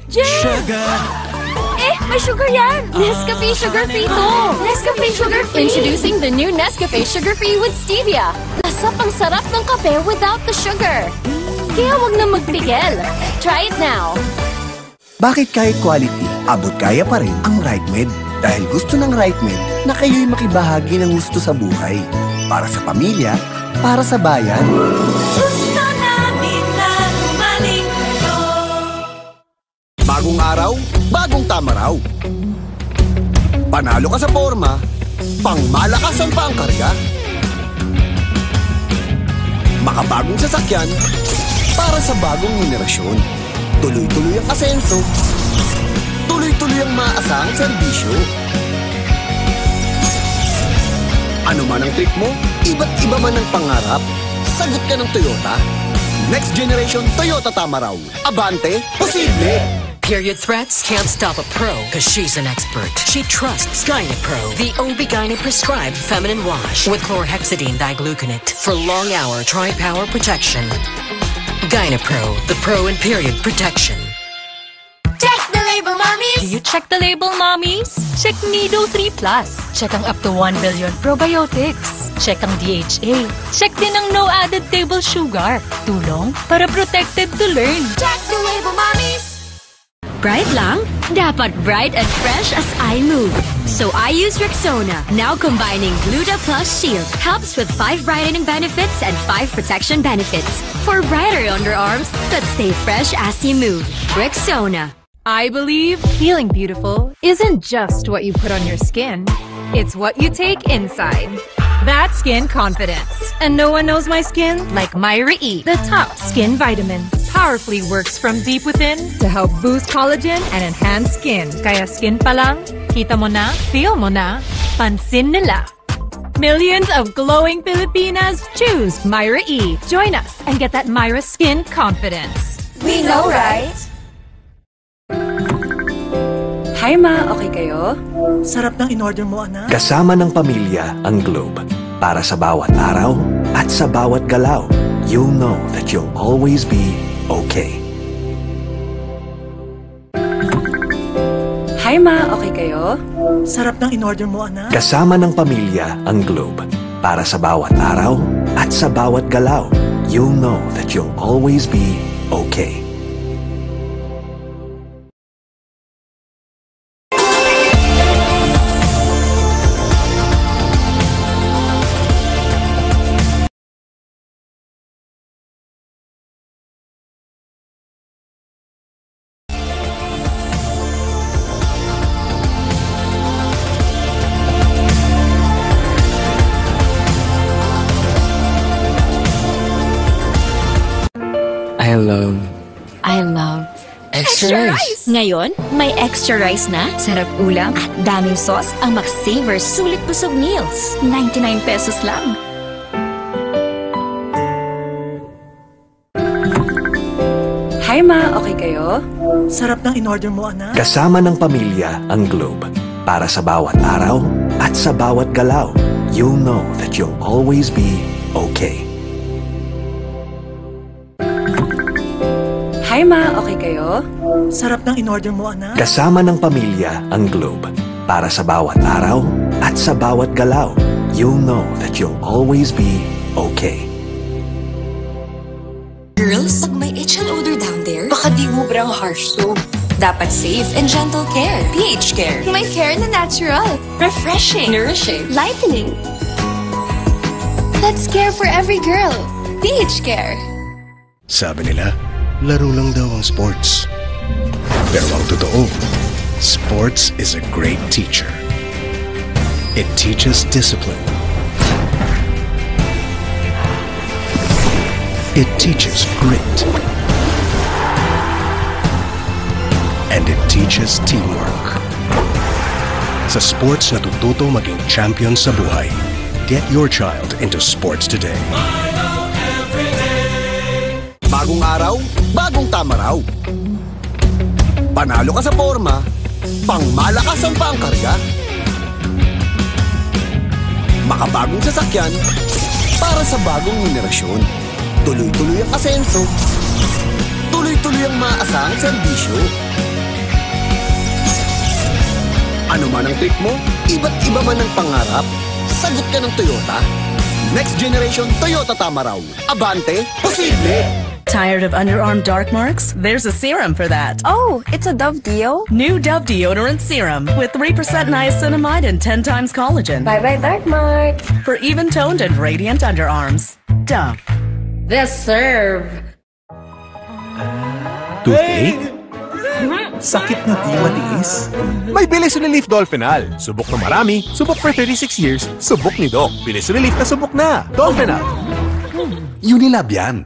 Sugar! May sugar yan! Nescafe Sugar Free to! Nescafe Sugar Free! Introducing the new Nescafe Sugar Free with Stevia. Lasa pang sarap ng kape without the sugar. Kaya wag na magpigil. Try it now. Bakit kahit quality, abot kaya pa rin ang RightMed? Dahil gusto ng RightMed na kayo'y makibahagi ng gusto sa buhay. Para sa pamilya, para sa bayan. Gusto namin na gumaling ito. Bagong araw, bagong tama raw. Panalo ka sa forma, pangmalakasan pa ang karga. Makabagong sasakyan, para sa bagong henerasyon. Tuloy-tuloy ang asenso, tuloy-tuloy ang maasahang serbisyo. Ano man ang trip mo, iba't iba man ang pangarap, sagot ka ng Toyota. Next generation Toyota Tamaraw. Abante, posible! Period threats can't stop a pro because she's an expert. She trusts Gynapro, the OB-GYN prescribed feminine wash with chlorhexidine digluconate for long-hour tri-power protection. Gynapro, the pro in period protection. Check the label, mommies! Do you check the label, mommies? Check Nido 3 Plus. Check ang up to 1 billion probiotics. Check ang DHA. Check din ang no added table sugar. Tulong para protected to learn. Check the label, mommies! Bright lang? Dapat bright and fresh as I move. So I use Rexona, now combining Gluta Plus Shield. Helps with 5 brightening benefits and 5 protection benefits. For brighter underarms that stay fresh as you move. Rexona. I believe feeling beautiful isn't just what you put on your skin. It's what you take inside. That's skin confidence. And no one knows my skin like Myra E, the top skin vitamin. Powerfully works from deep within to help boost collagen and enhance skin. Kaya skin pa lang, kita mo na, feel mo na, pansin nila. Millions of glowing Filipinas choose Myra E. Join us and get that Myra skin confidence. We know, right? Hi ma, okay kayo? Sarap ng in-order mo, anak. Kasama ng pamilya ang Globe. Para sa bawat araw at sa bawat galaw, you'll know that you'll always be okay. Hi ma, okay kayo? Sarap ng in-order mo, anak. Kasama ng pamilya ang Globe. Para sa bawat araw at sa bawat galaw, you'll know that you'll always be okay. I love Extra rice. Ngayon, may extra rice na, sarap ulam, at daming sauce ang Max-Saver Sulit Busog Meals. 99 pesos lang. Hi ma, okay kayo? Sarap ng in-order mo, anak. Kasama ng pamilya ang Globe. Para sa bawat araw at sa bawat galaw, you'll know that you'll always be okay. Hi ma, okay kayo? Sarap ng in-order mo, anak. Kasama ng pamilya ang Globe. Para sa bawat araw at sa bawat galaw, you'll know that you'll always be okay. Girls, pag may itchal odor down there, baka di ubrang harsh soap. Dapat safe and gentle care. pH Care. May care na natural. Refreshing. Nourishing. Lightening. Let's care for every girl. pH Care. Sabi nila, laro lang daw ang sports. Pero ang totoo, sports is a great teacher. It teaches discipline. It teaches grit. And it teaches teamwork. Sa sports natututo maging champion sa buhay. Get your child into sports today. Bagong araw, bagong tama raw. Panalo ka sa forma, pangmalakasan pa ang karga. Makabagong sasakyan, para sa bagong henerasyon. Tuloy-tuloy ang asenso, tuloy-tuloy ang maasahang serbisyo. Ano man ang trip mo, iba't iba man ang pangarap, sagot ka ng Toyota. Next generation Toyota Tamaraw. Abante, posible! Tired of underarm dark marks? There's a serum for that. Oh, it's a Dove Deo? New Dove Deodorant Serum with 3% niacinamide and 10 times collagen. Bye-bye dark marks. For even-toned and radiant underarms. Dove. The serve. Toothache? Sakit na di matiis? May Bilis Relief Dolphinal. Subok na marami, subok for 36 years, subok ni Doc. Bilis Relief na subok na. Dolphinal. Unilab yan.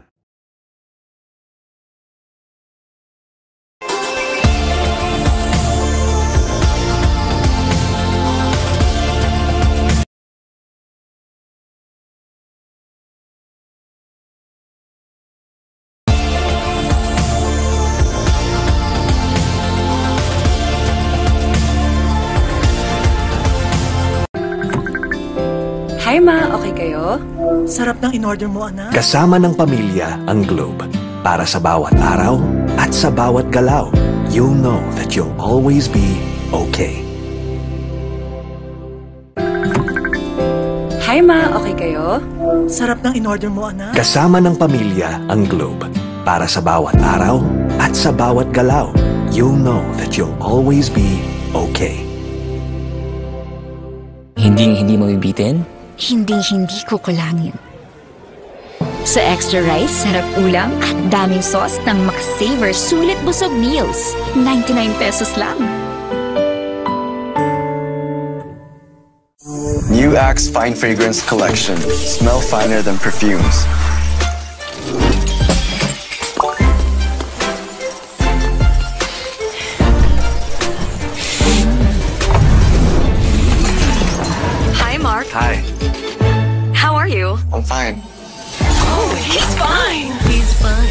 Hi ma, okay kayo? Sarap ng in-order mo, anak. Kasama ng pamilya ang Globe. Para sa bawat araw at sa bawat galaw, you'll know that you'll always be okay. Hi ma, okay kayo? Sarap ng in-order mo, anak. Kasama ng pamilya ang Globe. Para sa bawat araw at sa bawat galaw, you'll know that you'll always be okay. Hindi mabibitin? Hindi kukulangin. Sa extra rice, sarap ulam at daming sauce ng McSaver Sulit Busog Meals. 99 pesos lang. New Axe Fine Fragrance Collection. Smell finer than perfumes. Hi, Mark. Hi, How are you? I'm fine. Oh, he's fine. He's fine.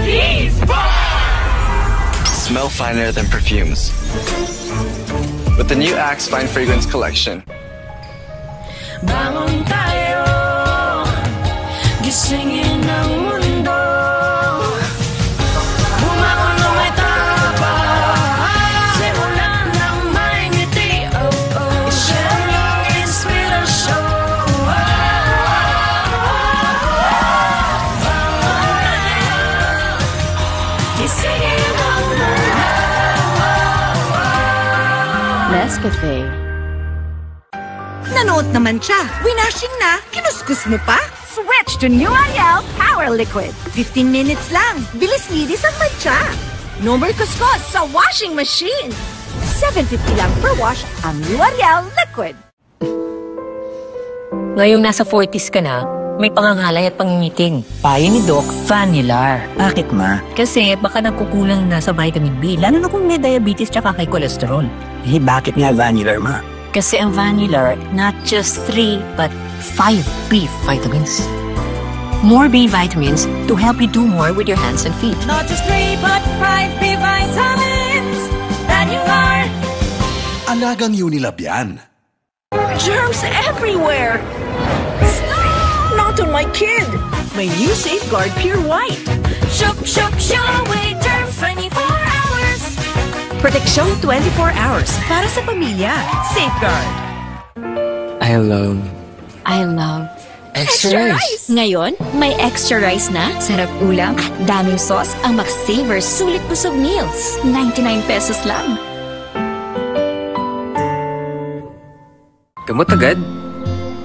He's fine. Smell finer than perfumes. With the new Axe Fine Fragrance Collection. Bangon tayo, gisingin ang mundo. Bumangon na may tapang, simulan ng may ngiti. Oh, oh, share your inspirasyon. Bangon tayo, gisingin ang mundo. Nescafe. Nanood naman siya. Winashing na. Kinuskus mo pa. Switch to new Ariel Power Liquid. 15 minutes lang. Bilis-linis ang matcha. No more kuskus sa washing machine. $7.50 lang per wash ang new Ariel Liquid. Ngayong nasa 40s ka na, may pangangalay at pangingiting. Payo ni Doc, Vanilar. Bakit ma? Kasi baka nagkukulang na sa vitamin B, lalo na kung may diabetes tsaka kay cholesterol. Eh, bakit nga Vanilar ma? Kasi ang Vanilar, not just 3, but 5 B vitamins. More B vitamins to help you do more with your hands and feet. Not just 3, but 5 B vitamins that you are. Alagang Unilab yan. Germs everywhere. Stop! Not on my kid. My new Safeguard Pure White. Shook, away germs 24 hours. Proteksyon 24 hours para sa pamilya. Safeguard. I love Extra rice. Ngayon, may extra rice na, sarap ulam at daming sauce ang McSaver Sulit Busog Meals. 99 pesos lang. Gamot agad?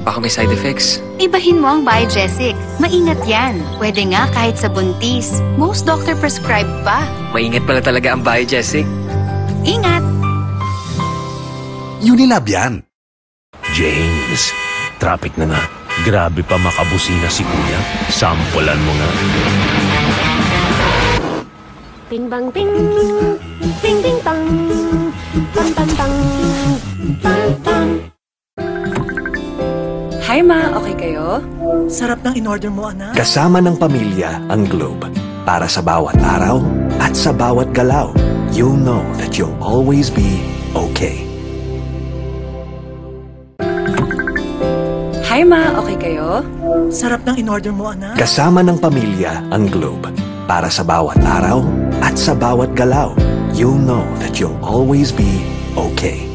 Baka may side effects. Ibahin mo ang Biogesic. Maingat yan. Pwede nga kahit sa buntis. Most doctor prescribe pa. Maingat pala talaga ang Biogesic. Ingat! Unilab yan. James, traffic na nga. Grabe pa makabusina si Kuya. Sampulan mo nga. Bing bang bing. Bing bing bang. Bang bang bang. Bang bang. Hi ma, okay kayo? Sarap ng in-order mo, anak. Kasama ng pamilya ang Globe. Para sa bawat araw at sa bawat galaw, you'll know that you'll always be okay. Hi ma, okay kayo? Sarap ng in-order mo, anak. Kasama ng pamilya ang Globe. Para sa bawat araw at sa bawat galaw, you'll know that you'll always be okay.